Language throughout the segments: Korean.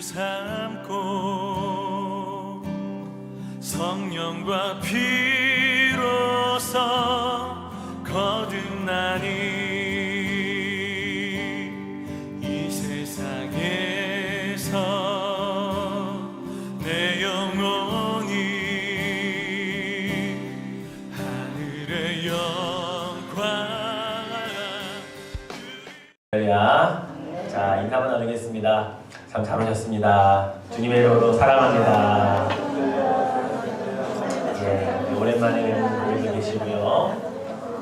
삼고 성령과 피로써 거듭나니 이 세상에서 내 영혼이 하늘의 영광. 자, 인사 한번 나누겠습니다. 참 잘 오셨습니다. 주님의 이름으로 사랑합니다. 오랜만에 여러분 계시고요.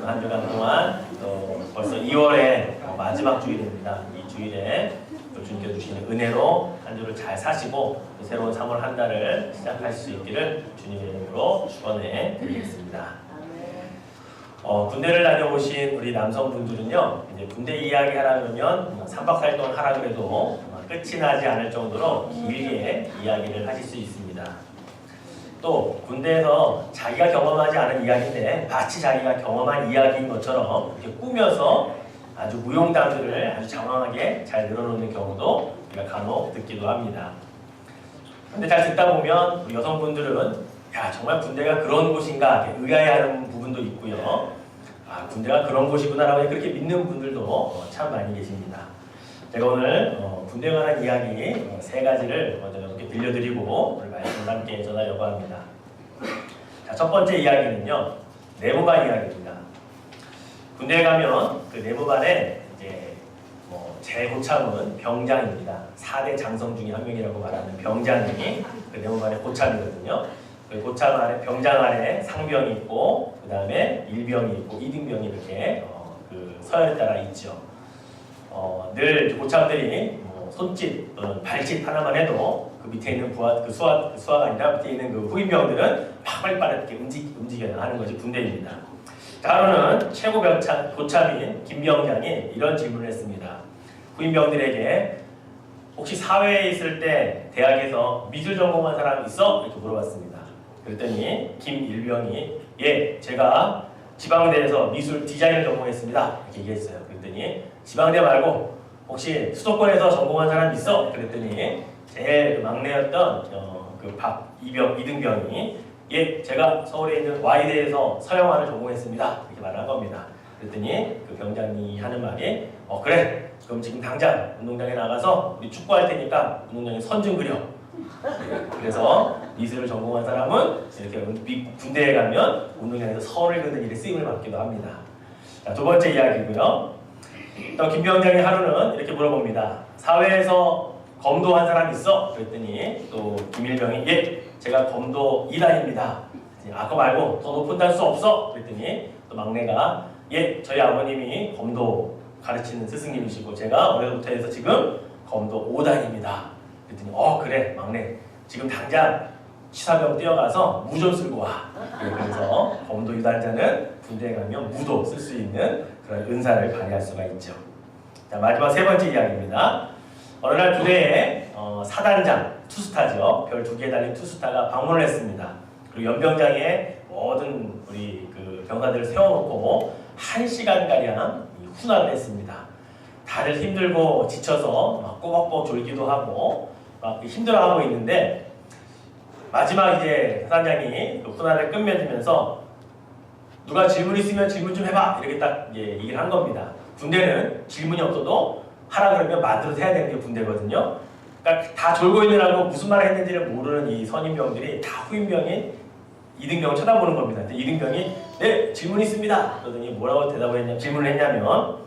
한 주간 동안 또 벌써 2월의 마지막 주일입니다. 이 주일에 또 주님께 주시는 은혜로 한 주를 잘 사시고 또 새로운 3월 한 달을 시작할 수 있기를 주님의 이름으로 축원해 드리겠습니다. 군대를 다녀오신 우리 남성분들은요, 이제 군대 이야기 하려면 3박 4일 동안 하라 그래도 끝이 나지 않을 정도로 길게 이야기를 하실 수 있습니다. 또 군대에서 자기가 경험하지 않은 이야기인데 마치 자기가 경험한 이야기인 것처럼 이렇게 꾸며서 아주 무용담들을 아주 장황하게 잘 늘어놓는 경우도 우리가 간혹 듣기도 합니다. 근데 잘 듣다 보면 우리 여성분들은 야, 정말 군대가 그런 곳인가 의아해하는 부분도 있고요. 아, 군대가 그런 곳이구나라고 그렇게 믿는 분들도 참 많이 계십니다. 제가 오늘 군대에 관한 이야기 3가지를 먼저 이렇게 들려드리고 오늘 말씀을 함께 전하려고 합니다. 자, 첫 번째 이야기는요, 내무반 이야기입니다. 군대에 가면 그 내무반에 이제 제고참은 병장입니다. 4대 장성 중에 한 명이라고 말하는 병장이 그 내무반의 고참이거든요. 그 고참 아래, 병장 아래 상병이 있고, 그 다음에 일병이 있고, 이등병이 이렇게 그 서열에 따라 있죠. 늘 고참들이 손짓 또는 발짓 하나만 해도 그 밑에 있는 수하가 아니라 밑에 있는 그 후임병들은 막 빨리빨리 움직여야 하는 것이 군대입니다. 하루는 최고 고참인 김병장이 이런 질문을 했습니다. 후임병들에게 혹시 사회에 있을 때 대학에서 미술 전공한 사람 있어? 이렇게 물어봤습니다. 그랬더니 김일병이 예, 제가 지방대에서 미술 디자인을 전공했습니다. 이렇게 얘기했어요. 그랬더니 지방대 말고 혹시 수도권에서 전공한 사람 있어? 그랬더니 제일 막내였던 그 이등병이 예, 제가 서울에 있는 Y대에서 서영화를 전공했습니다. 이렇게 말을 한 겁니다. 그랬더니 그 병장이 하는 말이 그래, 그럼 지금 당장 운동장에 나가서 우리 축구할 테니까 운동장에 선 좀 그려. 그래서 미술을 전공한 사람은 이렇게 군대에 가면 운동장에서 선을 그는 일에 쓰임을 받기도 합니다. 자, 두 번째 이야기고요. 또 김병장이 하루는 이렇게 물어봅니다. 사회에서 검도한 사람 있어? 그랬더니 또 김일병이 예, 제가 검도 2단입니다. 그거 말고 더 높은 단수 없어? 그랬더니 또 막내가 예, 저희 아버님이 검도 가르치는 스승님이시고 제가 어려서부터 해서 지금 검도 5단입니다. 그랬더니 그래 막내 지금 당장 시사병 뛰어가서 무 좀 쓸고 와. 그래서 검도 2단자는 군대에 가면 무도 쓸 수 있는 그런 은사를 발휘할 수가 있죠. 자, 마지막 3번째 이야기입니다. 어느 날 부대에 사단장 투스타죠. 별 2개 달린 투스타가 방문을 했습니다. 그리고 연병장에 모든 우리 그 병사들을 세워놓고 1시간가량 훈화를 했습니다. 다들 힘들고 지쳐서 막 꼬박꼬박 졸기도 하고 막 힘들어하고 있는데 마지막 이제 사단장이 그 훈화를 끝맺으면서 누가 질문 있으면 질문 좀 해봐 이렇게 딱 얘기를 한 겁니다. 군대는 질문이 없어도 하라 그러면 만들어서 해야 되는 게 군대거든요. 그러니까 다 졸고 있느라고 무슨 말을 했는지를 모르는 이 선임병들이 다 후임병이 이등병을 쳐다보는 겁니다. 근데 이등병이 네, 질문 있습니다. 그러더니 뭐라고 질문을 했냐면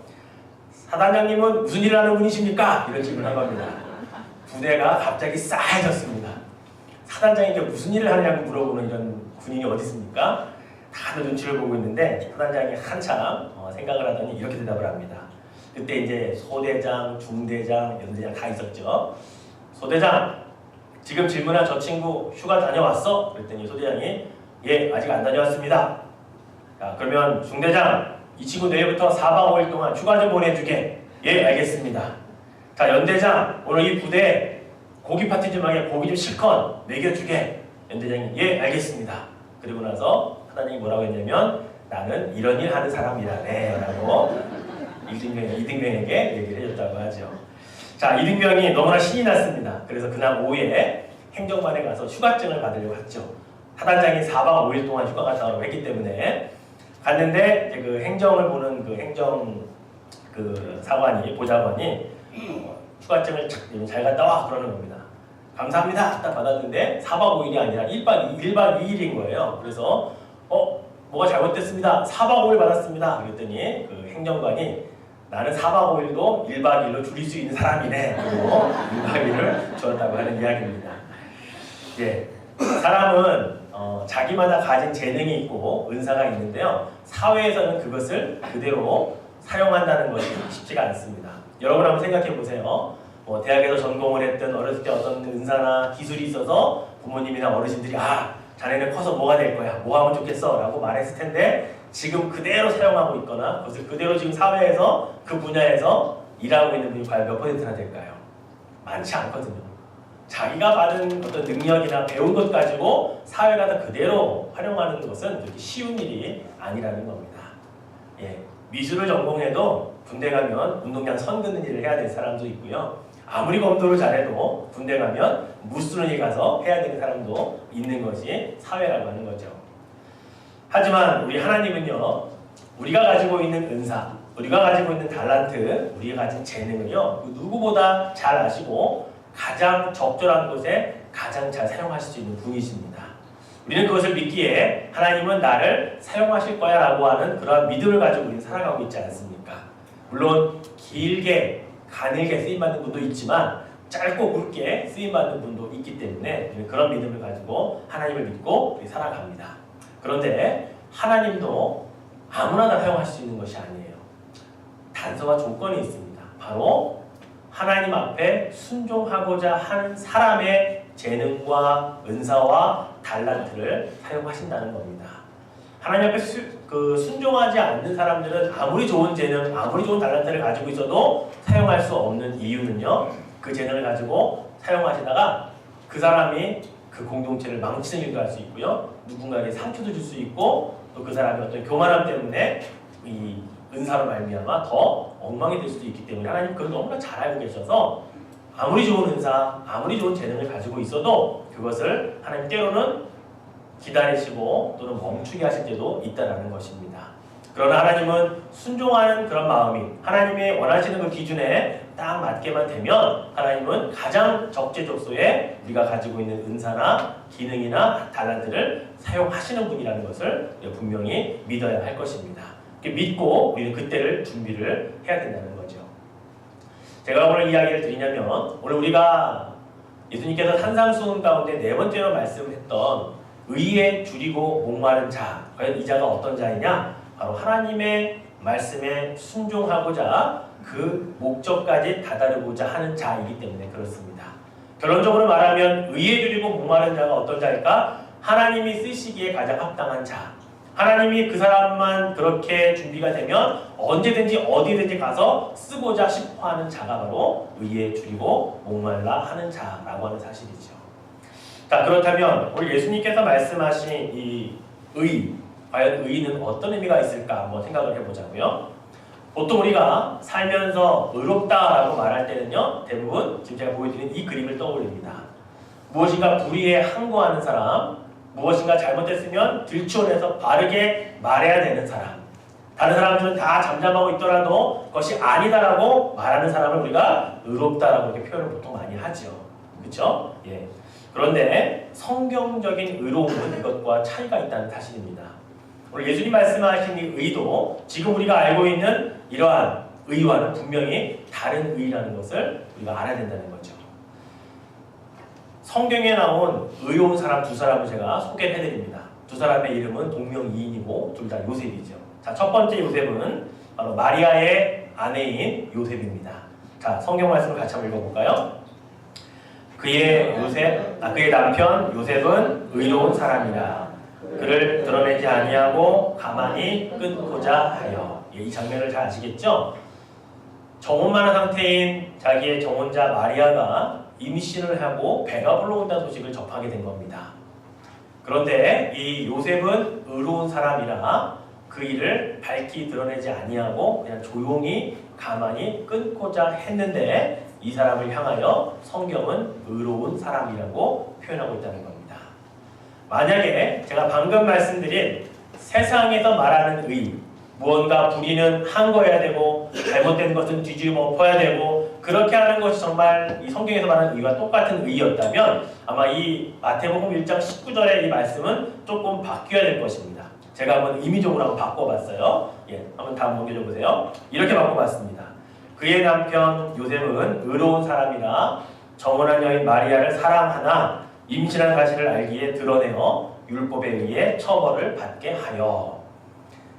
사단장님은 무슨 일을 하는 분이십니까? 이런 질문을 한 겁니다. 부대가 갑자기 싸해졌습니다. 사단장에게 무슨 일을 하느냐고 물어보는 이런 군인이 어디 있습니까? 다들 눈치를 보고 있는데 사단장이 한참 생각을 하더니 이렇게 대답을 합니다. 그때 이제 소대장, 중대장, 연대장 다 있었죠. 소대장, 지금 질문한 저 친구 휴가 다녀왔어? 그랬더니 소대장이 예, 아직 안 다녀왔습니다. 자, 그러면 중대장, 이 친구 내일부터 4박 5일 동안 휴가 좀 보내주게. 예, 알겠습니다. 자, 연대장, 오늘 이 부대에 고기 파티 좀 하게 고기 좀 실컷 먹여주게. 연대장이 예, 알겠습니다. 그리고 나서 사단장이 뭐라고 했냐면 나는 이런 일 하는 사람이라네 라고 이등병에게 얘기를 해줬다고 하죠. 자, 이등병이 너무나 신이 났습니다. 그래서 그날 오후에 행정관에 가서 휴가증을 받으려고 했죠. 사단장이 4박 5일 동안 휴가 갔다 오라고 했기 때문에 갔는데 이제 그 행정을 보는 그 행정 그 사관이 보좌관이 휴가증을 잘 갔다 와 그러는 겁니다. 감사합니다. 딱 받았는데 4박 5일이 아니라 1박 2일인 거예요. 그래서 뭐가 잘못됐습니다. 4박 5일 받았습니다. 그랬더니 그 행정관이 나는 4박 5일도 1박 2일로 줄일 수 있는 사람이네. 그리고 1박 2일을 주었다고 하는 이야기입니다. 예, 사람은 자기마다 가진 재능이 있고 은사가 있는데요. 사회에서는 그것을 그대로 사용한다는 것이 쉽지가 않습니다. 여러분 한번 생각해 보세요. 대학에서 전공을 했든 어렸을 때 어떤 은사나 기술이 있어서 부모님이나 어르신들이 자네는 커서 뭐가 될 거야, 뭐 하면 좋겠어 라고 말했을 텐데 지금 그대로 사용하고 있거나 그것을 그대로 지금 사회에서 그 분야에서 일하고 있는 분이 과연 몇 %나 될까요? 많지 않거든요. 자기가 받은 어떤 능력이나 배운 것 가지고 사회가 그대로 활용하는 것은 그렇게 쉬운 일이 아니라는 겁니다. 예, 미술을 전공해도 군대 가면 운동장 선 긋는 일을 해야 될 사람도 있고요. 아무리 검도를 잘해도 군대 가면 무술을 가서 해야 되는 사람도 있는 것이 사회라고 하는 거죠. 하지만 우리 하나님은요, 우리가 가지고 있는 은사, 우리가 가지고 있는 달란트, 우리가 가진 재능을요, 누구보다 잘 아시고 가장 적절한 곳에 가장 잘 사용하실 수 있는 분이십니다. 우리는 그것을 믿기에 하나님은 나를 사용하실 거야 라고 하는 그러한 믿음을 가지고 우리는 살아가고 있지 않습니까? 물론 길게 가늘게 쓰임받는 분도 있지만 짧고 굵게 쓰임받는 분도 있기 때문에 우리는 그런 믿음을 가지고 하나님을 믿고 우리 살아갑니다. 그런데 하나님도 아무나 다 사용할 수 있는 것이 아니에요. 단서와 조건이 있습니다. 바로 하나님 앞에 순종하고자 하는 사람의 재능과 은사와 달란트를 사용하신다는 겁니다. 하나님 앞에 순종하지 않는 사람들은 아무리 좋은 재능, 아무리 좋은 달란트를 가지고 있어도 사용할 수 없는 이유는요, 그 재능을 가지고 사용하시다가 그 사람이 그 공동체를 망치는 일도 할 수 있고요, 누군가에게 상처도 줄 수 있고, 또 그 사람의 어떤 교만함 때문에 이 은사로 말미암아 더 엉망이 될 수도 있기 때문에 하나님 그걸 너무나 잘 알고 계셔서 아무리 좋은 은사, 아무리 좋은 재능을 가지고 있어도 그것을 하나님 때로는 기다리시고 또는 멈추게 하실 때도 있다는 것입니다. 그러나 하나님은 순종하는 그런 마음이 하나님이 원하시는 그 기준에 딱 맞게만 되면 하나님은 가장 적재적소에 우리가 가지고 있는 은사나 기능이나 달란트를 사용하시는 분이라는 것을 분명히 믿어야 할 것입니다. 믿고 우리는 그때를 준비를 해야 된다는 거죠. 제가 오늘 이야기를 드리냐면 오늘 우리가 예수님께서 산상수훈 가운데 네 번째로 말씀했던 의에 줄이고 목마른 자, 과연 이 자가 어떤 자이냐? 바로 하나님의 말씀에 순종하고자 그 목적까지 다다르고자 하는 자이기 때문에 그렇습니다. 결론적으로 말하면 의에 줄이고 목마른 자가 어떤 자일까? 하나님이 쓰시기에 가장 합당한 자. 하나님이 그 사람만 그렇게 준비가 되면 언제든지 어디든지 가서 쓰고자 싶어하는 자가 바로 의에 줄이고 목말라 하는 자라고 하는 사실이죠. 자, 그렇다면 우리 예수님께서 말씀하신 이 의, 과연 의는 어떤 의미가 있을까 한번 생각을 해보자고요. 보통 우리가 살면서 의롭다라고 말할 때는요, 대부분 지금 제가 보여드린 이 그림을 떠올립니다. 무엇인가 불의에 항거하는 사람, 무엇인가 잘못됐으면 들추어내서 바르게 말해야 되는 사람, 다른 사람들은 다 잠잠하고 있더라도 그것이 아니다라고 말하는 사람을 우리가 의롭다라고 이렇게 표현을 보통 많이 하죠. 그렇죠? 예. 그런데 성경적인 의로움은 이것과 차이가 있다는 사실입니다. 오늘 예수님 말씀하신 이 의도 지금 우리가 알고 있는 이러한 의와는 분명히 다른 의라는 것을 우리가 알아야 된다는 거죠. 성경에 나온 의로운 사람 두 사람을 제가 소개를 해드립니다. 두 사람의 이름은 동명이인이고 둘 다 요셉이죠. 자, 첫 번째 요셉은 바로 마리아의 아내인 요셉입니다. 자, 성경 말씀을 같이 한번 읽어볼까요? 그의 남편 요셉은 의로운 사람이라 그를 드러내지 아니하고 가만히 끊고자 하여. 이 장면을 잘 아시겠죠? 정혼만한 상태인 자기의 정혼자 마리아가 임신을 하고 배가 불러온다는 소식을 접하게 된 겁니다. 그런데 이 요셉은 의로운 사람이라 그 일을 밝히 드러내지 아니하고 그냥 조용히 가만히 끊고자 했는데 이 사람을 향하여 성경은 의로운 사람이라고 표현하고 있다는 겁니다. 만약에 제가 방금 말씀드린 세상에서 말하는 의, 무언가 불의는 항거해야 되고 잘못된 것은 뒤집어 엎어야 되고 그렇게 하는 것이 정말 이 성경에서 말하는 의와 똑같은 의였다면 아마 이 마태복음 1장 19절의 이 말씀은 조금 바뀌어야 될 것입니다. 제가 한번 임의적으로 한번 바꿔봤어요. 한번 다음 넘겨줘 보세요. 이렇게 바꿔봤습니다. 그의 남편 요셉은 의로운 사람이라 정혼한 여인 마리아를 사랑하나 임신한 사실을 알기에 드러내어 율법에 의해 처벌을 받게 하여.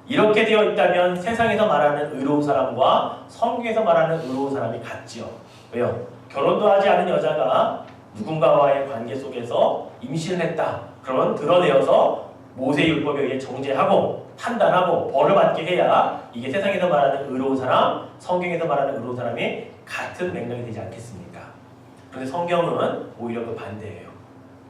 이렇게 되어 있다면 세상에서 말하는 의로운 사람과 성경에서 말하는 의로운 사람이 같지요. 왜요? 결혼도 하지 않은 여자가 누군가와의 관계 속에서 임신을 했다. 그러면 드러내어서 모세 율법에 의해 정죄하고 판단하고 벌을 받게 해야 이게 세상에서 말하는 의로운 사람, 성경에서 말하는 의로운 사람이 같은 맥락이 되지 않겠습니까? 그런데 성경은 오히려 그 반대예요.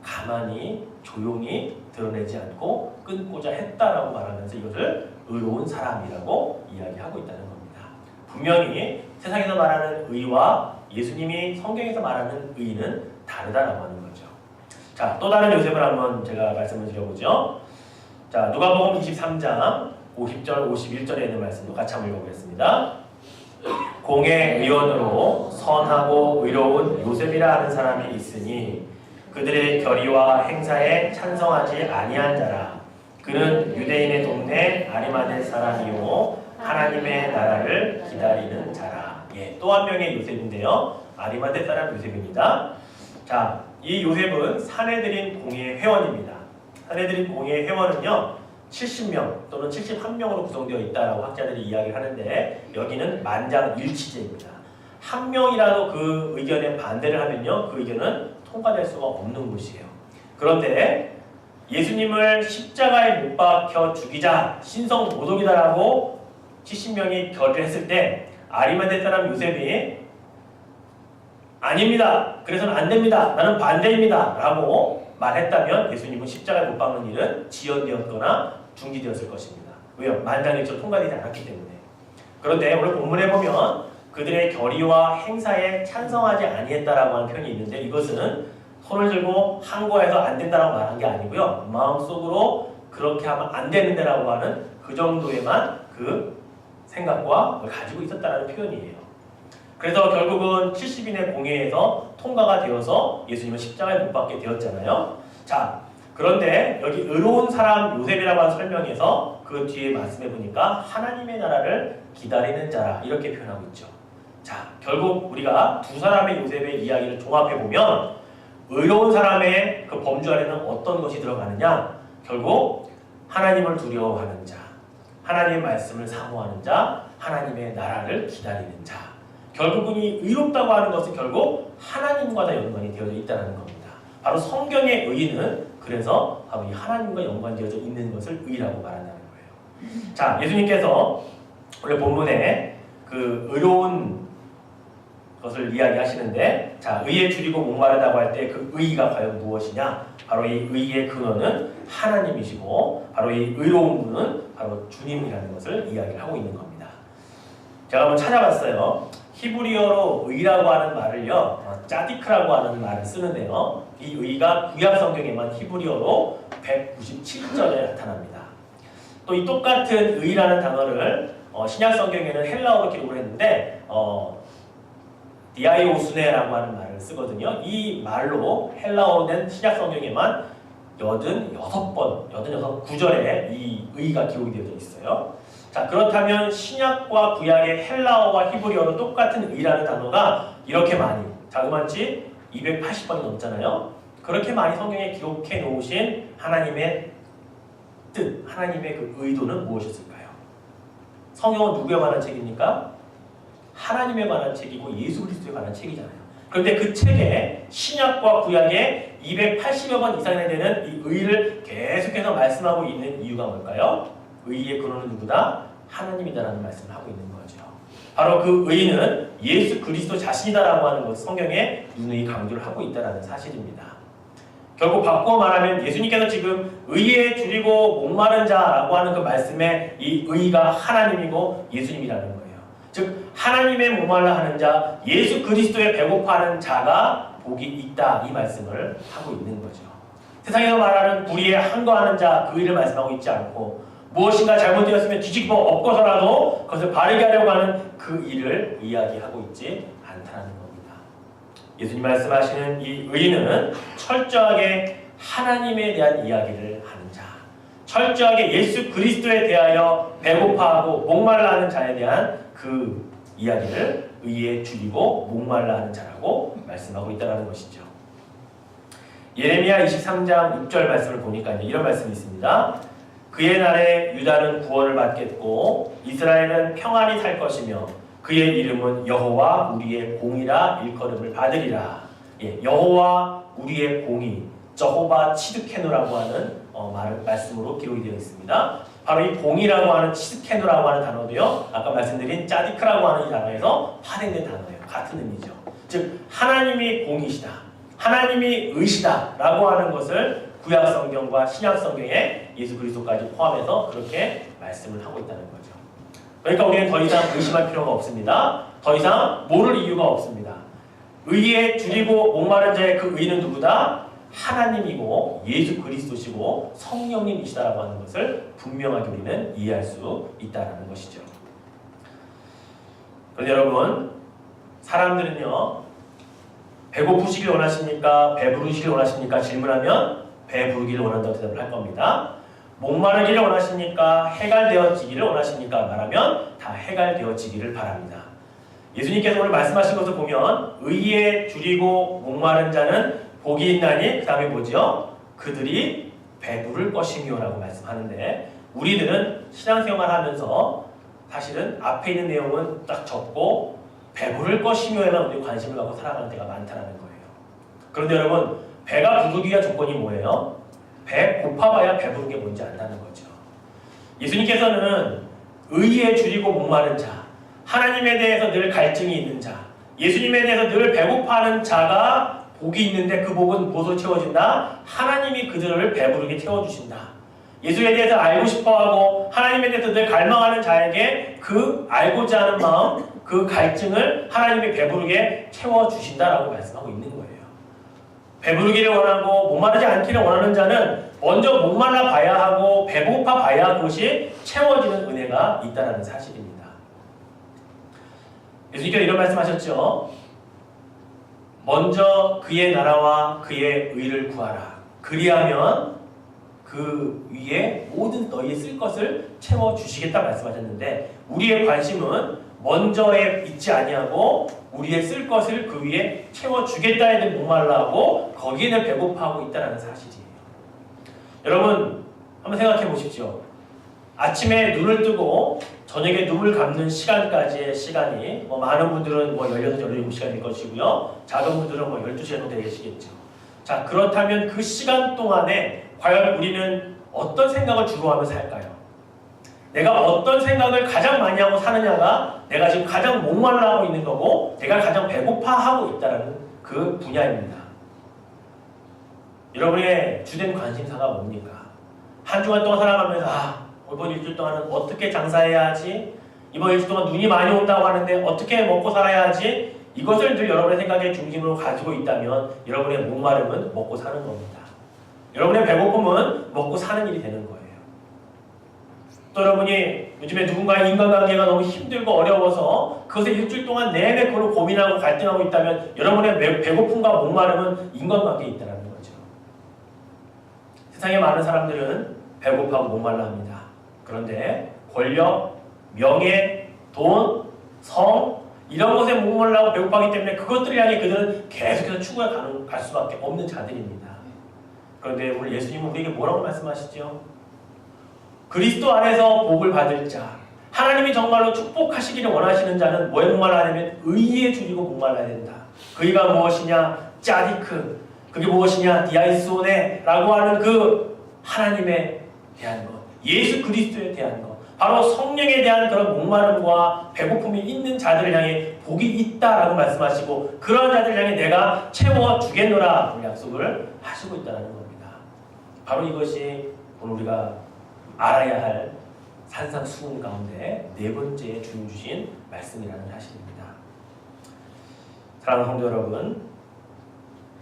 가만히 조용히 드러내지 않고 끊고자 했다라고 말하면서 이것을 의로운 사람이라고 이야기하고 있다는 겁니다. 분명히 세상에서 말하는 의와 예수님이 성경에서 말하는 의는 다르다라고 하는 거죠. 자, 또 다른 요셉을 한번 제가 말씀을 드려보죠. 자, 누가복음 23장 50절 51절에 있는 말씀도 같이 한번 읽어보겠습니다. 공의 의원으로 선하고 의로운 요셉이라 하는 사람이 있으니 그들의 결의와 행사에 찬성하지 아니한 자라. 그는 유대인의 동네 아리마대 사람이요 하나님의 나라를 기다리는 자라. 또 한 명의 요셉인데요. 아리마대 사람 요셉입니다. 자, 이 요셉은 사내들인 공의 회원입니다. 사내들인 공의 회원은요 70명 또는 71명으로 구성되어 있다라고 학자들이 이야기를 하는데 여기는 만장일치제입니다. 한 명이라도 그 의견에 반대를 하면요 그 의견은 통과될 수가 없는 곳이에요. 그런데 예수님을 십자가에 못 박혀 죽이자 신성모독이다라고 70명이 결의를 했을 때 아리마대 사람 요셉이 아닙니다. 그래서는 안 됩니다. 나는 반대입니다. 라고 말했다면 예수님은 십자가에 못 박는 일은 지연되었거나 중지되었을 것입니다. 왜요? 만장일치로 통과되지 않았기 때문에. 그런데 오늘 본문에 보면 그들의 결의와 행사에 찬성하지 아니했다라고 하는 표현이 있는데 이것은 손을 들고 항거해서 안 된다라고 말한 게 아니고요. 마음속으로 그렇게 하면 안 되는데라고 하는 그 정도에만 그 생각과 가지고 있었다라는 표현이에요. 그래서 결국은 70인의 공회에서 통과가 되어서 예수님은 십자가에 못 박게 되었잖아요. 자, 그런데 여기 의로운 사람 요셉이라고 하는 설명에서 그 뒤에 말씀해 보니까 하나님의 나라를 기다리는 자라 이렇게 표현하고 있죠. 자, 결국 우리가 두 사람의 요셉의 이야기를 종합해 보면 의로운 사람의 그 범주 안에는 어떤 것이 들어가느냐? 결국 하나님을 두려워하는 자, 하나님의 말씀을 사모하는 자, 하나님의 나라를 기다리는 자. 결국은 이 의롭다고 하는 것은 결국 하나님과 다 연관이 되어져 있다는 겁니다. 바로 성경의 의는 그래서 바로 이 하나님과 연관되어져 있는 것을 의라고 말한다는 거예요. 자, 예수님께서 원래 본문에 그 의로운 것을 이야기하시는데 자, 의에 줄이고 목마르다고 할 때 그 의가 과연 무엇이냐? 바로 이 의의 근원은 하나님이시고 바로 이 의로운 분은 바로 주님이라는 것을 이야기를 하고 있는 겁니다. 제가 한번 찾아봤어요. 히브리어로 의라고 하는 말을요, 짜디크라고 하는 말을 쓰는데요. 이 의가 구약 성경에만 히브리어로 197절에 나타납니다. 또 이 똑같은 의라는 단어를 신약 성경에는 헬라어로 기록을 했는데 디아이오스네라고 하는 말을 쓰거든요. 이 말로 헬라어로 된 신약 성경에만 86구절에 이 의가 기록이 되어 있어요. 자, 그렇다면 신약과 구약의 헬라어와 히브리어로 똑같은 의라는 단어가 이렇게 많이, 자그마치 280번이 넘잖아요. 그렇게 많이 성경에 기록해 놓으신 하나님의 뜻, 하나님의 그 의도는 무엇이었을까요? 성경은 누구에 관한 책입니까? 하나님에 관한 책이고 예수 그리스도에 관한 책이잖아요. 그런데 그 책에 신약과 구약에 280여 번 이상이 되는 이 의를 계속해서 말씀하고 있는 이유가 뭘까요? 의의 근원은 누구다? 하나님이다라는 말씀을 하고 있는 거죠. 바로 그 의는 예수 그리스도 자신이다라고 하는 것을 성경에 누누이 강조를 하고 있다는 사실입니다. 결국 바꾸어 말하면 예수님께서 지금 의에 줄이고 목마른 자라고 하는 그 말씀에 이 의가 하나님이고 예수님이라는 거예요. 즉 하나님의 목말라 하는 자, 예수 그리스도의 배고파하는 자가 복이 있다, 이 말씀을 하고 있는 거죠. 세상에서 말하는 불의에 한거하는 자, 그 일을 말씀하고 있지 않고 무엇인가 잘못되었으면 뒤집어 엎고서라도 그것을 바르게 하려고 하는 그 일을 이야기하고 있지 않다는 겁니다. 예수님 말씀하시는 이 의인은 철저하게 하나님에 대한 이야기를 하는 자, 철저하게 예수 그리스도에 대하여 배고파하고 목말라 하는 자에 대한 그 이야기를 의에 줄이고 목말라 하는 자라고 말씀하고 있다는 것이죠. 예레미야 23장 6절 말씀을 보니까 이런 말씀이 있습니다. 그의 날에 유다는 구원을 받겠고 이스라엘은 평안히 살 것이며 그의 이름은 여호와 우리의 공이라 일컬음을 받으리라. 여호와 우리의 공이 저호바 치드케누라고 하는 말씀으로 기록이 되어 있습니다. 바로 이 공이라고 하는 치드케누라고 하는 단어도요, 아까 말씀드린 짜디크라고 하는 이 단어에서 파생된 단어예요. 같은 의미죠. 즉 하나님이 공이시다, 하나님이 의시다 라고 하는 것을 구약 성경과 신약 성경에 예수 그리스도까지 포함해서 그렇게 말씀을 하고 있다는 거죠. 그러니까 우리는 더 이상 의심할 필요가 없습니다. 더 이상 모를 이유가 없습니다. 의에 줄이고 목마른 자의 그 의는 누구다? 하나님이고 예수 그리스도시고 성령님이시다라고 하는 것을 분명하게 우리는 이해할 수 있다는 것이죠. 그런데 여러분, 사람들은요, 배고프시길 원하십니까? 배부르시길 원하십니까? 질문하면 배부르기를 원한다고 대답을 할 겁니다. 목마르기를 원하십니까? 해갈되어지기를 원하십니까? 말하면 다 해갈되어지기를 바랍니다. 예수님께서 오늘 말씀하신 것을 보면 의에 줄이고 목마른 자는 복이 있나니 그 다음에 뭐죠? 그들이 배부를 것이며 라고 말씀하는데 우리들은 신앙생활 하면서 사실은 앞에 있는 내용은 딱 적고 배부를 것이며에만 우리 관심을 갖고 살아가는 때가 많다는 거예요. 그런데 여러분, 배가 부르기가 조건이 뭐예요? 배 고파봐야 배부른 게 뭔지 안다는 거죠. 예수님께서는 의에 줄이고 목마른 자, 하나님에 대해서 늘 갈증이 있는 자, 예수님에 대해서 늘 배고파하는 자가 복이 있는데 그 복은 무엇으로 채워진다? 하나님이 그들을 배부르게 채워주신다. 예수에 대해서 알고 싶어하고 하나님에 대해서 늘 갈망하는 자에게 그 알고자 하는 마음, 그 갈증을 하나님이 배부르게 채워주신다라고 말씀하고 있는 거예요. 배부르기를 원하고 목마르지 않기를 원하는 자는 먼저 목말라 봐야 하고 배고파 봐야 그것이 채워지는 은혜가 있다는 사실입니다. 예수님께서 이런 말씀하셨죠. 먼저 그의 나라와 그의 의를 구하라. 그리하면 그 위에 모든 너희의 쓸 것을 채워주시겠다 말씀하셨는데 우리의 관심은 먼저에 있지 아니하고 우리의 쓸 것을 그 위에 채워주겠다에 대해 목말라하고 거기에는 배고파하고 있다는 사실이에요. 여러분 한번 생각해 보십시오. 아침에 눈을 뜨고 저녁에 눈을 감는 시간까지의 시간이 많은 분들은 16, 17시간일 것이고요. 작은 분들은 12시간 정도 되시겠죠. 자, 그렇다면 그 시간 동안에 과연 우리는 어떤 생각을 주로 하며 살까요? 내가 어떤 생각을 가장 많이 하고 사느냐가 내가 지금 가장 목말라 하고 있는 거고 내가 가장 배고파하고 있다는 그 분야입니다. 여러분의 주된 관심사가 뭡니까? 한 주간 동안 살아가면서 이번 일주일 동안은 어떻게 장사해야 하지? 이번 일주일 동안 눈이 많이 온다고 하는데 어떻게 먹고 살아야 하지? 이것을 늘 여러분의 생각의 중심으로 가지고 있다면 여러분의 목마름은 먹고 사는 겁니다. 여러분의 배고픔은 먹고 사는 일이 되는 거예요. 또 여러분이 요즘에 누군가의 인간관계가 너무 힘들고 어려워서 그것을 일주일 동안 내내 그걸 고민하고 갈등하고 있다면 여러분의 배고픔과 목마름은 인간관계에 있다는 거죠. 세상에 많은 사람들은 배고파하고 목말라 합니다. 그런데 권력, 명예, 돈, 성 이런 것에 목말라하고 배고파하기 때문에 그것들을 향해 그들은 계속해서 추구해 갈 수밖에 없는 자들입니다. 그런데 오늘 예수님은 우리에게 뭐라고 말씀하시죠? 그리스도 안에서 복을 받을 자, 하나님이 정말로 축복하시기를 원하시는 자는 뭐에 목말라야 되면 의에 줄이고 목말라야 된다. 그 의가 무엇이냐? 짜디크. 그게 무엇이냐? 디아이소네 라고 하는 그 하나님에 대한 것, 예수 그리스도에 대한 것, 바로 성령에 대한 그런 목마름과 배고픔이 있는 자들을 향해 복이 있다라고 말씀하시고 그런 자들을 향해 내가 채워주겠노라 약속을 하시고 있다는 겁니다. 바로 이것이 오늘 우리가 알아야 할 산상수훈 가운데 네 번째 주님 주신 말씀이라는 사실입니다. 사랑하는 성도 여러분,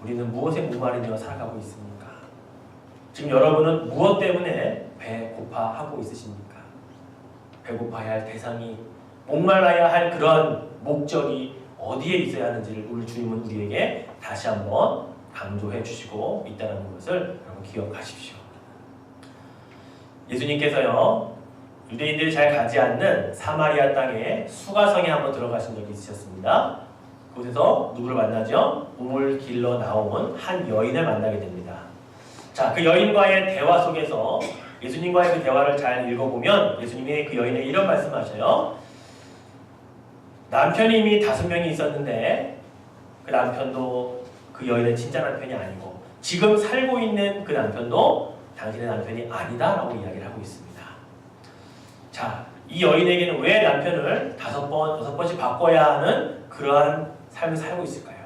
우리는 무엇에 목마르며 살아가고 있습니까? 지금 여러분은 무엇 때문에 배고파하고 있으십니까? 배고파야 할 대상이, 목말라야 할 그런 목적이 어디에 있어야 하는지를 우리 주님은 우리에게 다시 한번 강조해 주시고 있다는 것을 여러분 기억하십시오. 예수님께서요, 유대인들이 잘 가지 않는 사마리아 땅에 수가성에 한번 들어가신 적이 있으셨습니다. 그곳에서 누구를 만나죠? 우물 길러 나온 한 여인을 만나게 됩니다. 자, 그 여인과의 대화 속에서 예수님과의 그 대화를 잘 읽어보면 예수님이 그 여인에게 이런 말씀하셔요. 남편이 이미 5명이 있었는데 그 남편도 그 여인의 진짜 남편이 아니고 지금 살고 있는 그 남편도 당신의 남편이 아니다라고 이야기를 하고 있습니다. 자, 이 여인에게는 왜 남편을 5번, 6번씩 바꿔야 하는 그러한 삶을 살고 있을까요?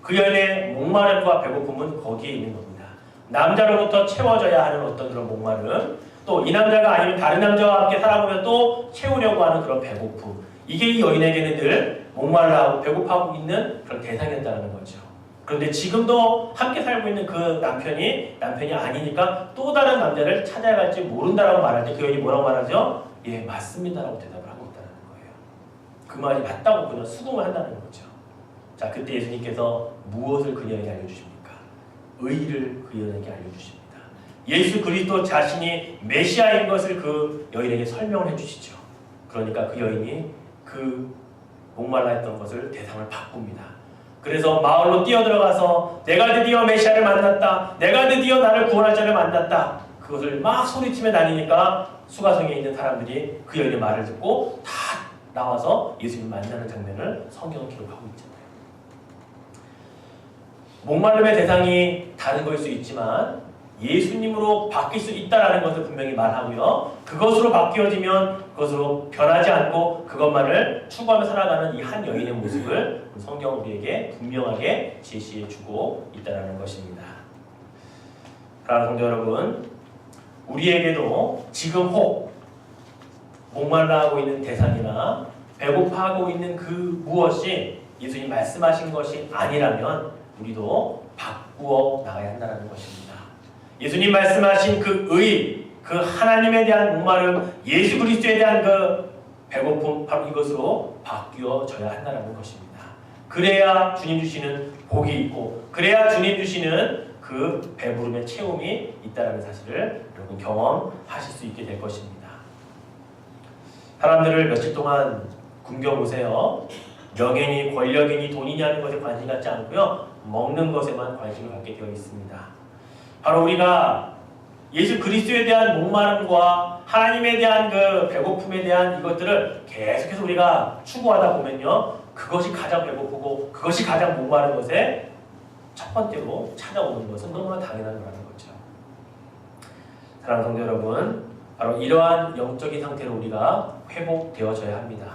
그 여인의 목마름과 배고픔은 거기에 있는 겁니다. 남자로부터 채워져야 하는 어떤 그런 목마름, 또 이 남자가 아니면 다른 남자와 함께 살아보면 또 채우려고 하는 그런 배고픔, 이게 이 여인에게는 늘 목말라하고 배고파하고 있는 그런 대상이었다는 거죠. 그런데 지금도 함께 살고 있는 그 남편이 아니니까 또 다른 남자를 찾아갈지 모른다라고 말할 때 그 여인이 뭐라고 말하죠? 예, 맞습니다라고 대답을 하고 있다는 거예요. 그 말이 맞다고 그냥 수긍을 한다는 거죠. 자, 그때 예수님께서 무엇을 그녀에게 알려주십니까? 의의를 그 여인에게 알려주십니다. 예수 그리스도 자신이 메시아인 것을 그 여인에게 설명을 해주시죠. 그러니까 그 여인이 그 목말라 했던 것을 대상을 바꿉니다. 그래서 마을로 뛰어들어가서 내가 드디어 메시아를 만났다. 내가 드디어 나를 구원할 자를 만났다. 그것을 막 소리치며 다니니까 수가성에 있는 사람들이 그 여인의 말을 듣고 다 나와서 예수님 만나는 장면을 성경은 기록하고 있잖아요. 목마름의 대상이 다른 것일 수 있지만 예수님으로 바뀔 수 있다는 것을 분명히 말하고요. 그것으로 바뀌어지면 그것으로 변하지 않고 그것만을 추구하며 살아가는 이 한 여인의 모습을 성경은 우리에게 분명하게 제시해 주고 있다는 것입니다. 사랑하는 성도 여러분, 우리에게도 지금 혹 목말라하고 있는 대상이나 배고파하고 있는 그 무엇이 예수님 말씀하신 것이 아니라면 우리도 바꾸어 나가야 한다는 것입니다. 예수님 말씀하신 그 의, 그 하나님에 대한 목마름, 예수 그리스도에 대한 그 배고픔, 바로 이것으로 바뀌어져야 한다는 것입니다. 그래야 주님 주시는 복이 있고, 그래야 주님 주시는 그 배부름의 체험이 있다는 사실을 여러분 경험하실 수 있게 될 것입니다. 사람들을 며칠 동안 굶겨보세요. 명예니 권력이니 돈이니 하는 것에 관심 갖지 않고요, 먹는 것에만 관심을 갖게 되어 있습니다. 바로 우리가 예수 그리스도에 대한 목마름과 하나님에 대한 그 배고픔에 대한 이것들을 계속해서 우리가 추구하다 보면요, 그것이 가장 배고프고 그것이 가장 목마른 것에 첫 번째로 찾아오는 것은 너무나 당연한 거라는 거죠. 사랑하는 성도 여러분, 바로 이러한 영적인 상태로 우리가 회복되어져야 합니다.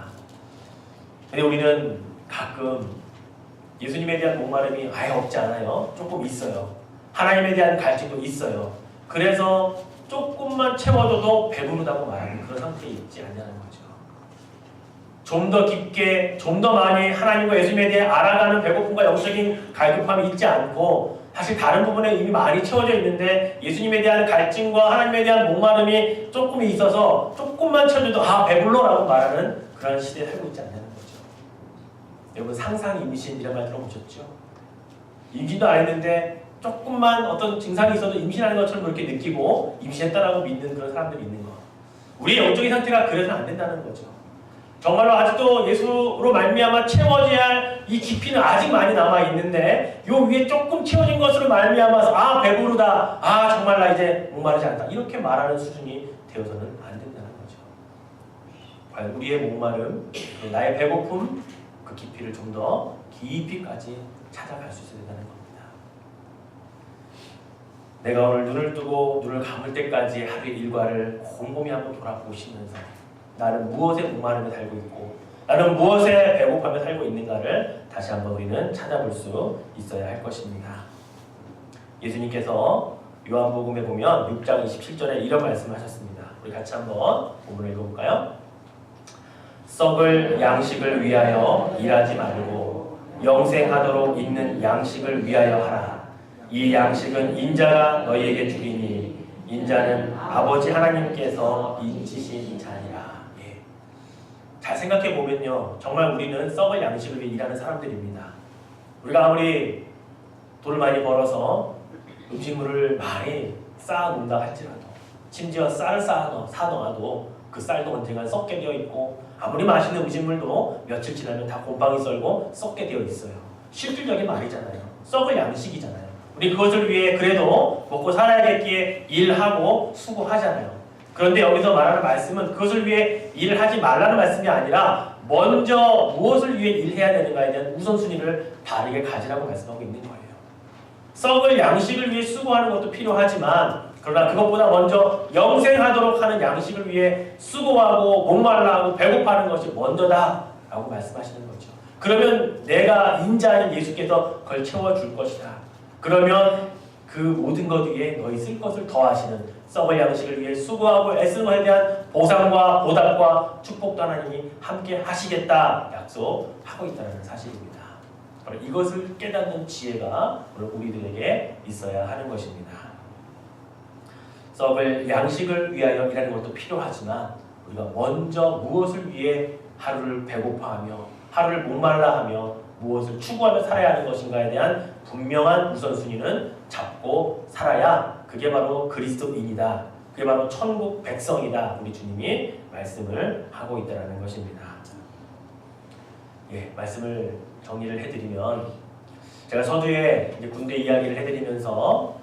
근데 우리는 가끔 예수님에 대한 목마름이 아예 없지 않아요. 조금 있어요. 하나님에 대한 갈증도 있어요. 그래서 조금만 채워줘도 배부르다고 말하는 그런 상태에 있지 않냐는 거죠. 좀 더 깊게, 좀 더 많이 하나님과 예수님에 대해 알아가는 배고픔과 영적인 갈급함이 있지 않고 사실 다른 부분에 이미 많이 채워져 있는데 예수님에 대한 갈증과 하나님에 대한 목마름이 조금 있어서 조금만 채워줘도 배불러라고 말하는 그런 시대에 살고 있지 않냐는 거죠. 여러분 상상 임신 이런 말 들어보셨죠? 임신도 안 했는데 조금만 어떤 증상이 있어도 임신하는 것처럼 그렇게 느끼고 임신했다라고 믿는 그런 사람들이 있는 거. 우리의 영적인 상태가 그래서는 안 된다는 거죠. 정말로 아직도 예수로 말미암아 채워져야 할 이 깊이는 아직 많이 남아 있는데 요 위에 조금 채워진 것으로 말미암아서 배부르다, 정말 나 이제 목마르지 않다, 이렇게 말하는 수준이 되어서는 안 된다는 거죠. 과연 우리의 목마름, 나의 배고픔, 그 깊이를 좀 더 깊이까지 찾아갈 수 있어야 된다는 겁니다. 내가 오늘 눈을 뜨고 눈을 감을 때까지 하루의 일과를 곰곰이 한번 돌아보시면서 나는 무엇에 목마름에 살고 있고 나는 무엇에 배고파며 살고 있는가를 다시 한번 우리는 찾아볼 수 있어야 할 것입니다. 예수님께서 요한복음에 보면 6장 27절에 이런 말씀을 하셨습니다. 우리 같이 한번 본문을 읽어볼까요? 썩을 양식을 위하여 일하지 말고 영생하도록 있는 양식을 위하여 하라. 이 양식은 인자가 너희에게 주리니 인자는 아버지 하나님께서 인치신 자니라. 예. 잘 생각해 보면요, 정말 우리는 썩을 양식을 위해 일하는 사람들입니다. 우리가 아무리 돈을 많이 벌어서 음식물을 많이 쌓아놓는다 할지라도, 심지어 쌀을 사놓아도 그 쌀도 언젠간 썩게 되어 있고, 아무리 맛있는 음식물도 며칠 지나면 다 곰팡이 썰고 썩게 되어 있어요. 실질적인 말이잖아요. 썩을 양식이잖아요. 우리 그것을 위해 그래도 먹고 살아야겠기에 일하고 수고하잖아요. 그런데 여기서 말하는 말씀은 그것을 위해 일을 하지 말라는 말씀이 아니라 먼저 무엇을 위해 일해야 되는가에 대한 우선순위를 바르게 가지라고 말씀하고 있는 거예요. 썩을 양식을 위해 수고하는 것도 필요하지만, 그러나 그것보다 먼저 영생하도록 하는 양식을 위해 수고하고 목말라하고 배고파하는 것이 먼저다 라고 말씀하시는 거죠. 그러면 내가 인자인 예수께서 그걸 채워줄 것이다. 그러면 그 모든 것 위에 너희 쓸 것을 더하시는 썩을 양식을 위해 수고하고 애쓰는 것에 대한 보상과 보답과 축복도 하나님이 함께 하시겠다 약속하고 있다는 사실입니다. 바로 이것을 깨닫는 지혜가 오늘 우리들에게 있어야 하는 것입니다. 썩을 양식을 위하여 일하는 것도 필요하지만 우리가 먼저 무엇을 위해 하루를 배고파하며 하루를 목말라하며 무엇을 추구하며 살아야 하는 것인가에 대한 분명한 우선순위는 잡고 살아야 그게 바로 그리스도인이다. 그게 바로 천국 백성이다. 우리 주님이 말씀을 하고 있다는 것입니다. 예, 말씀을 정리를 해드리면, 제가 서두에 이제 군대 이야기를 해드리면서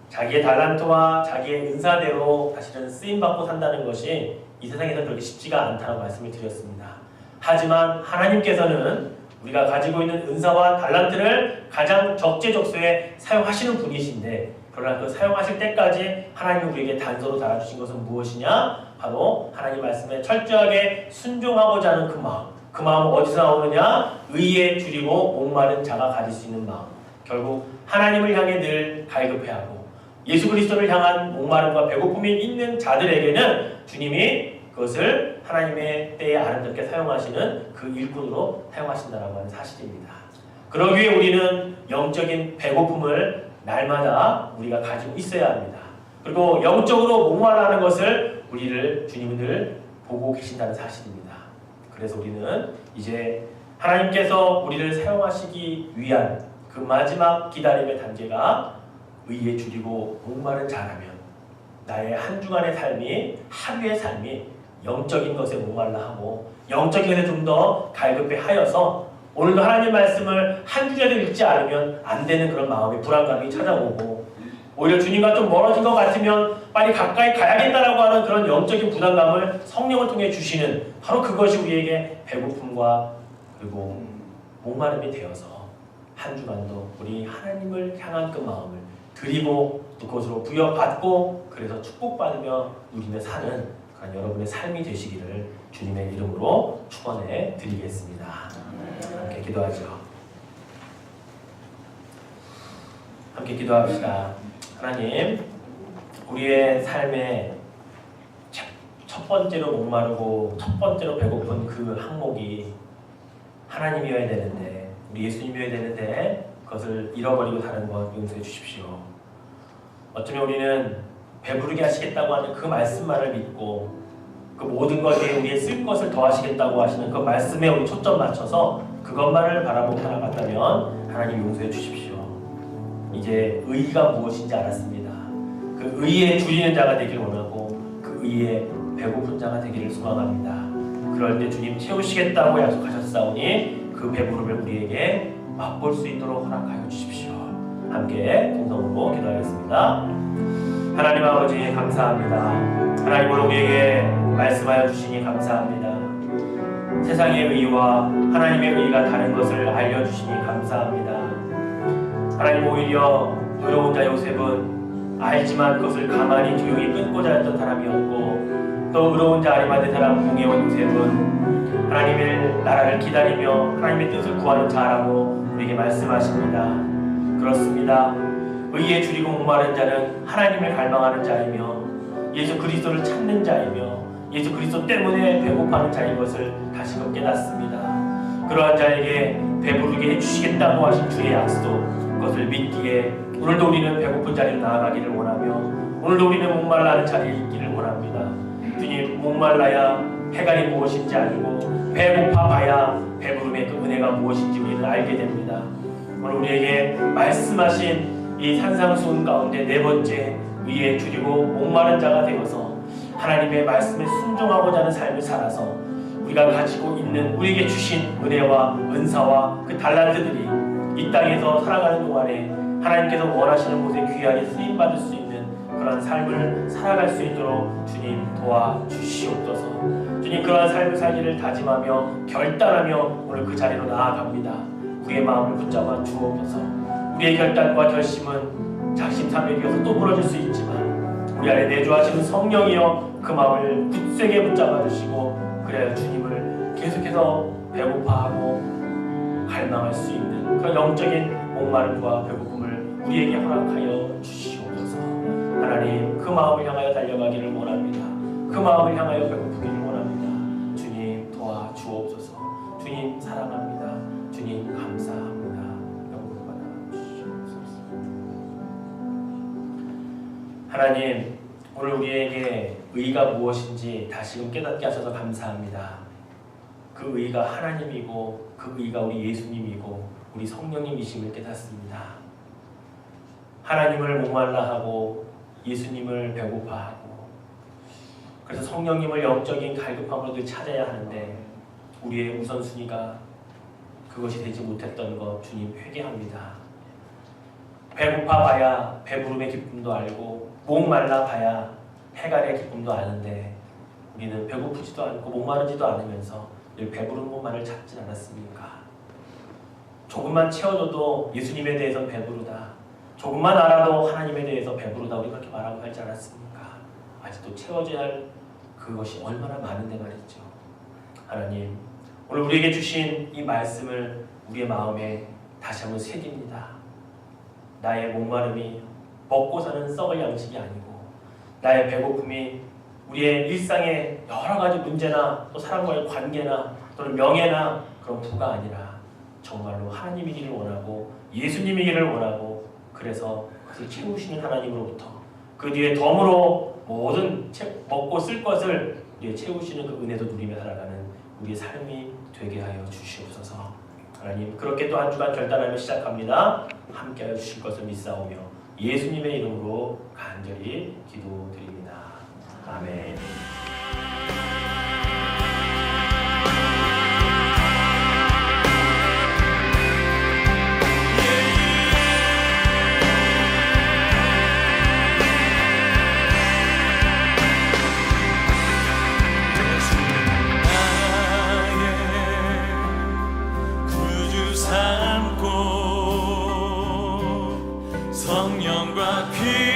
자기의 달란트와 자기의 은사대로 사실은 쓰임받고 산다는 것이 이 세상에서 그렇게 쉽지가 않다고 말씀을 드렸습니다. 하지만 하나님께서는 우리가 가지고 있는 은사와 달란트를 가장 적재적소에 사용하시는 분이신데, 그러나 그 사용하실 때까지 하나님이 우리에게 단서로 달아주신 것은 무엇이냐? 바로 하나님 말씀에 철저하게 순종하고자 하는 그 마음. 그 마음은 어디서 나오느냐? 의에 줄이고 목마른 자가 가질 수 있는 마음. 결국 하나님을 향해 늘 갈급해하고 예수 그리스도를 향한 목마름과 배고픔이 있는 자들에게는 주님이 그것을 하나님의 때에 아름답게 사용하시는 그 일꾼으로 사용하신다라고 하는 사실입니다. 그러기 위해 우리는 영적인 배고픔을 날마다 우리가 가지고 있어야 합니다. 그리고 영적으로 목말라하는 것을 우리를 주님은 늘 보고 계신다는 사실입니다. 그래서 우리는 이제 하나님께서 우리를 사용하시기 위한 그 마지막 기다림의 단계가 의에 줄이고 목마른 자라면 나의 한 주간의 삶이, 하루의 삶이 영적인 것에 목말라하고 영적인 것에 좀 더 갈급해 하여서 오늘도 하나님 말씀을 한 주제도 읽지 않으면 안 되는 그런 마음의 불안감이 찾아오고, 오히려 주님과 좀 멀어진 것 같으면 빨리 가까이 가야겠다라고 하는 그런 영적인 부담감을 성령을 통해 주시는, 바로 그것이 우리에게 배고픔과 그리고 목마름이 되어서 한 주간도 우리 하나님을 향한 그 마음을 드리고 또 그것으로 부여받고 그래서 축복받으며 누리며 사는 그런 여러분의 삶이 되시기를 주님의 이름으로 축원해 드리겠습니다. 함께 기도하죠. 함께 기도합시다. 하나님, 우리의 삶에 첫 번째로 목마르고 첫 번째로 배고픈 그 항목이 하나님이어야 되는데, 우리 예수님이어야 되는데 그것을 잃어버리고 사는 것 용서해 주십시오. 어쩌면 우리는 배부르게 하시겠다고 하는 그 말씀만을 믿고 그 모든 것에 우리의 쓸 것을 더하시겠다고 하시는 그 말씀에 우리 초점 맞춰서 그것만을 바라보고 살아갔다면 하나님 용서해 주십시오. 이제 의의가 무엇인지 알았습니다. 그 의의에 줄이는 자가 되길 원하고 그 의의에 배고픈 자가 되기를 소망합니다. 그럴 때 주님 채우시겠다고 약속하셨사오니 그 배부름을 우리에게 맛볼 수 있도록 허락하여 주십시오. 함께 동성으로 기도하겠습니다. 하나님 아버지 감사합니다. 하나님 오늘 우리에게 말씀하여 주시니 감사합니다. 세상의 의와 하나님의 의가 다른 것을 알려주시니 감사합니다. 하나님 오히려 의로운 자 요셉은 알지만 그것을 가만히 조용히 끊고자 했던 사람이었고, 또 의로운 자 아리마대 사람 공예원 요셉은 하나님의 나라를 기다리며 하나님의 뜻을 구하는 자라고 우리에게 말씀하십니다. 그렇습니다. 의에 줄이고 목마른 자는 하나님을 갈망하는 자이며 예수 그리스도를 찾는 자이며 예수 그리스도 때문에 배고파하는 자인 것을 다시금 깨닫습니다. 그러한 자에게 배부르게 해주시겠다고 하신 주의 약속, 그것을 믿기에 오늘도 우리는 배고픈 자리로 나아가기를 원하며 오늘도 우리는 목말라하는 자리에 있기를 원합니다. 주님, 목말라야 해갈이 무엇인지 알고 배고파봐야 배부름의 그 은혜가 무엇인지 우리는 알게 됩니다. 오늘 우리에게 말씀하신 이 산상수훈 가운데 네 번째, 위에 줄이고 목마른 자가 되어서 하나님의 말씀에 순종하고자 하는 삶을 살아서 우리가 가지고 있는 우리에게 주신 은혜와 은사와 그 달란트들이 이 땅에서 살아가는 동안에 하나님께서 원하시는 곳에 귀하게 쓰임받을 수 있는 그런 삶을 살아갈 수 있도록 주님 도와주시옵소서. 주님, 그러한 삶을 살기를 다짐하며 결단하며 오늘 그 자리로 나아갑니다. 우리의 마음을 붙잡아 주옵소서. 우리의 결단과 결심은 작심삼일이 되어서 또 무너질 수 있지만 우리 안에 내주하시는 성령이여 그 마음을 굳세게 붙잡아 주시고 그래야 주님을 계속해서 배고파하고 갈망할 수 있는 그런 영적인 목마름과 배고픔을 우리에게 허락하여 주시옵소서. 하나님, 그 마음을 향하여 달려가기를 원합니다. 그 마음을 향하여 배고프기를 원합니다. 주님, 도와주옵소서. 주님, 사랑합니다. 주님, 감사합니다. 영광 받아 주시옵소서. 하나님, 오늘 우리에게 의가 무엇인지 다시금 깨닫게 하셔서 감사합니다. 그 의가 하나님이고 그 의가 우리 예수님이고 우리 성령님이심을 깨닫습니다. 하나님을 목말라하고 예수님을 배고파하고 그래서 성령님을 영적인 갈급함으로 늘 찾아야 하는데 우리의 우선순위가 그것이 되지 못했던 것 주님 회개합니다. 배고파봐야 배부름의 기쁨도 알고 목말라봐야 해갈의 기쁨도 아는데 우리는 배고프지도 않고 목마르지도 않으면서 늘 배부른 것만을 찾지 않았습니까? 조금만 채워줘도 예수님에 대해서 배부르다. 조금만 알아도 하나님에 대해서 배부르다. 우리 그렇게 말하고 하지 않았습니까? 아직도 채워져야 할 그것이 얼마나 많은데 말이죠. 하나님, 오늘 우리에게 주신 이 말씀을 우리의 마음에 다시 한번 새깁니다. 나의 목마름이 먹고 사는 썩을 양식이 아니고 나의 배고픔이 우리의 일상의 여러 가지 문제나 또 사람과의 관계나 또는 명예나 그런 부가 아니라 정말로 하나님이기를 원하고 예수님이기를 원하고 그래서 그것을 채우시는 하나님으로부터 그 뒤에 덤으로 모든 먹고 쓸 것을 우리의 채우시는 그 은혜도 누리며 살아가는 우리의 삶이 되게 하여 주시옵소서. 하나님, 그렇게 또 한 주간 결단하며 시작합니다. 함께하여 주실 것을 믿사오며 예수님의 이름으로 간절히 기도드립니다. 아멘. 삼고 성령과 피